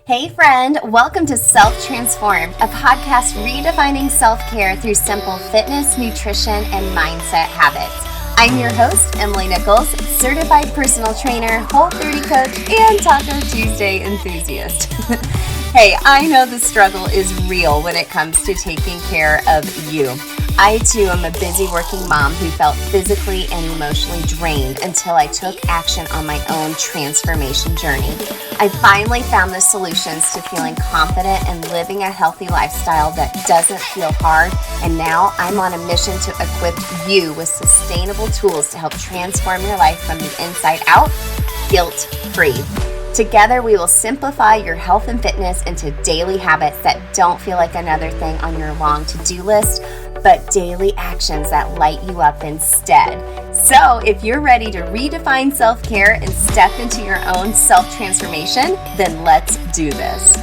Hey friend, welcome to Self-Transformed, a podcast redefining self-care through simple fitness, nutrition, and mindset habits. I'm your host, Emily Nichols, certified personal trainer, Whole30 coach, and Taco Tuesday enthusiast. Hey, I know the struggle is real when it comes to taking care of you. I too am a busy working mom who felt physically and emotionally drained until I took action on my own transformation journey. I finally found the solutions to feeling confident and living a healthy lifestyle that doesn't feel hard, and now I'm on a mission to equip you with sustainable tools to help transform your life from the inside out, guilt-free. Together, we will simplify your health and fitness into daily habits that don't feel like another thing on your long to-do list, but daily actions that light you up instead. So if you're ready to redefine self-care and step into your own self-transformation, then let's do this.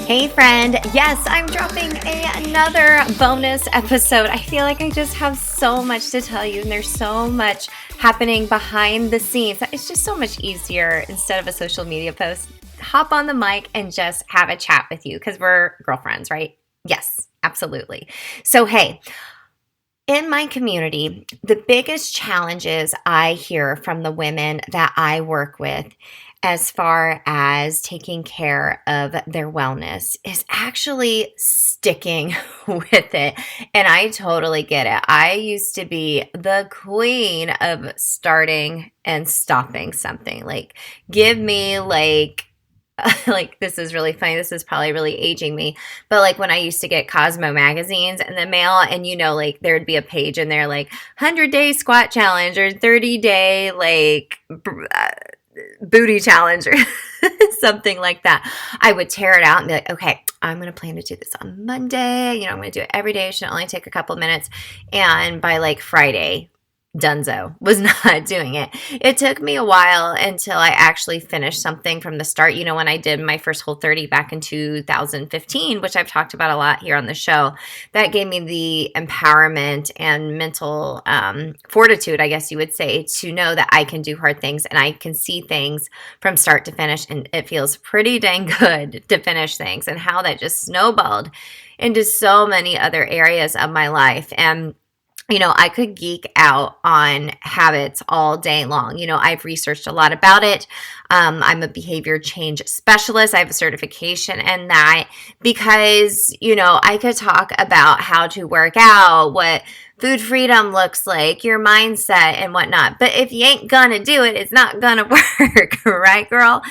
Hey friend, yes, I'm dropping another bonus episode. I feel like I just have so much to tell you, and there's so much happening behind the scenes. It's just so much easier instead of a social media post. Hop on the mic and just have a chat with you because we're girlfriends, right? Yes, absolutely. So hey, in my community, the biggest challenges I hear from the women that I work with as far as taking care of their wellness is actually sticking with it. And I totally get it. I used to be the queen of starting and stopping something. Like, give me like this is really funny. This is probably really aging me. But like when I used to get Cosmo magazines in the mail, and like there'd be a page in there like 100-day squat challenge or 30-day like booty challenge or something like that. I would tear it out and be like, okay, I'm going to plan to do this on Monday. I'm going to do it every day. It should only take a couple minutes. And by like Friday, Dunzo was not doing it. It took me a while until I actually finished something from the start. When I did my first Whole30 back in 2015, which I've talked about a lot here on the show, that gave me the empowerment and mental fortitude, I guess you would say, to know that I can do hard things and I can see things from start to finish. And it feels pretty dang good to finish things, and how that just snowballed into so many other areas of my life. And I could geek out on habits all day long. I've researched a lot about it. I'm a behavior change specialist. I have a certification in that because, I could talk about how to work out, what food freedom looks like, your mindset and whatnot. But if you ain't gonna do it, it's not gonna work, right, girl?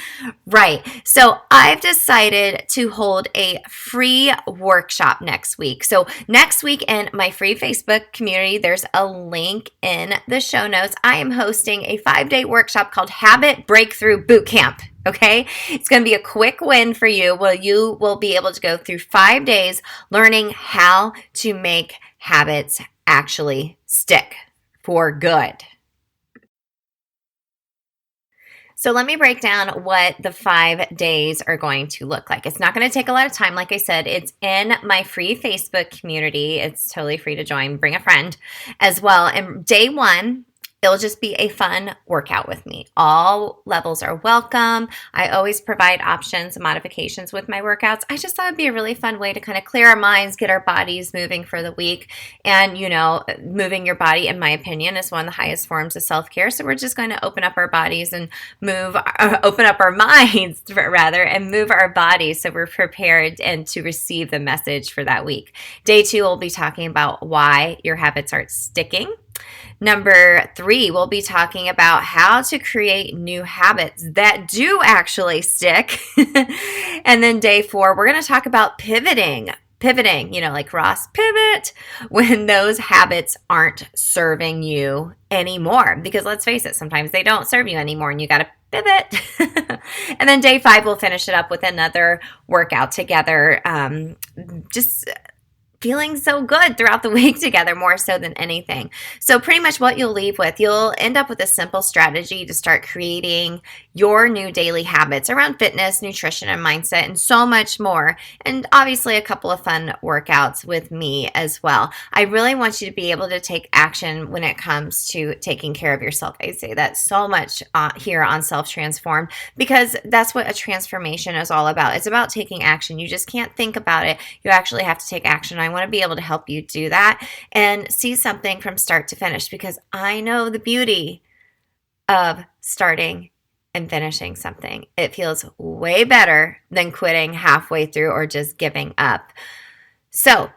Right. So I've decided to hold a free workshop next week. So next week in my free Facebook community, there's a link in the show notes. I am hosting a 5-day workshop called HABIT BREAKTHROugH BOOTCAMP. Okay, it's going to be a quick win for you. Well, you will be able to go through 5 days learning how to make habits actually stick for good. So let me break down what the 5 days are going to look like. It's not going to take a lot of time. Like I said, it's in my free Facebook community. It's totally free to join. Bring a friend as well. And day 1, it'll just be a fun workout with me. All levels are welcome. I always provide options and modifications with my workouts. I just thought it'd be a really fun way to kind of clear our minds, get our bodies moving for the week. And, moving your body, in my opinion, is one of the highest forms of self-care. So we're just going to open up our bodies and open up our minds, rather, and move our bodies so we're prepared and to receive the message for that week. Day 2, we'll be talking about why your habits aren't sticking. Number 3, we'll be talking about how to create new habits that do actually stick. And then day 4, we're going to talk about pivoting, like Ross, pivot when those habits aren't serving you anymore. Because let's face it, sometimes they don't serve you anymore and you got to pivot. And then day 5, we'll finish it up with another workout together. Just feeling so good throughout the week together, more so than anything. So pretty much what you'll leave with, you'll end up with a simple strategy to start creating your new daily habits around fitness, nutrition, and mindset, and so much more. And obviously a couple of fun workouts with me as well. I really want you to be able to take action when it comes to taking care of yourself. I say that so much here on Self Transformed, because that's what a transformation is all about. It's about taking action. You just can't think about it. You actually have to take action. I want to be able to help you do that and see something from start to finish, because I know the beauty of starting and finishing something. It feels way better than quitting halfway through or just giving up. So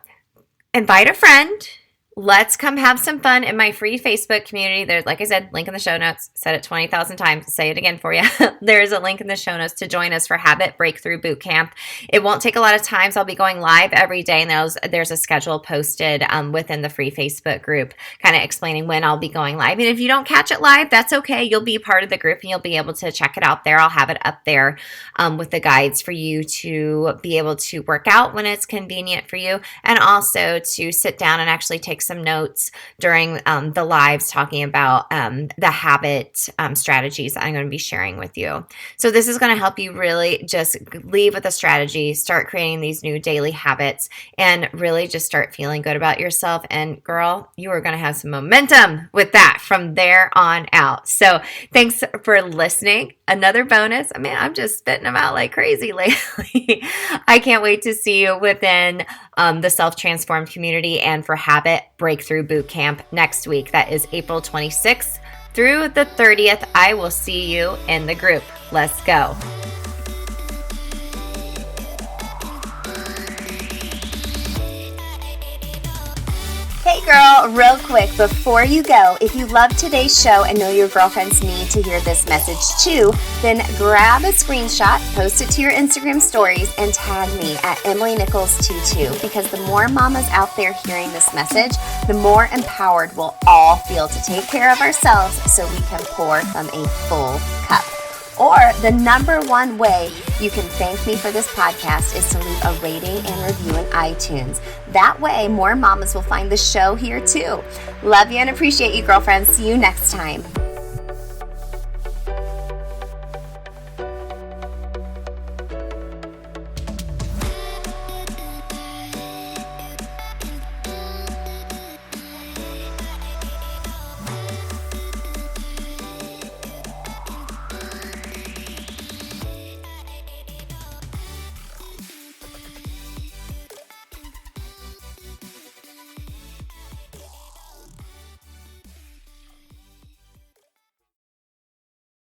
invite a friend. Let's come have some fun in my free Facebook community. There's, like I said, link in the show notes. Said it 20,000 times. Say it again for you. There's a link in the show notes to join us for Habit Breakthrough Bootcamp. It won't take a lot of time. So I'll be going live every day, and there's a schedule posted within the free Facebook group, kind of explaining when I'll be going live. And if you don't catch it live, that's okay. You'll be part of the group, and you'll be able to check it out there. I'll have it up there with the guides for you to be able to work out when it's convenient for you, and also to sit down and actually take some notes during the lives talking about the habit strategies that I'm going to be sharing with you. So this is going to help you really just leave with a strategy, start creating these new daily habits, and really just start feeling good about yourself. And girl, you are going to have some momentum with that from there on out. So thanks for listening. Another bonus. I mean, I'm just spitting them out like crazy lately. I can't wait to see you within the Self Transformed community and for Habit Breakthrough Bootcamp next week. That is April 26th through the 30th. I will see you in the group. Let's go. Hey girl, real quick, before you go, if you love today's show and know your girlfriends need to hear this message too, then grab a screenshot, post it to your Instagram stories, and tag me at EmilyNichols22, because the more mamas out there hearing this message, the more empowered we'll all feel to take care of ourselves so we can pour from a full cup. Or the number one way you can thank me for this podcast is to leave a rating and review in iTunes. That way, more mamas will find the show here too. Love you and appreciate you, girlfriends. See you next time.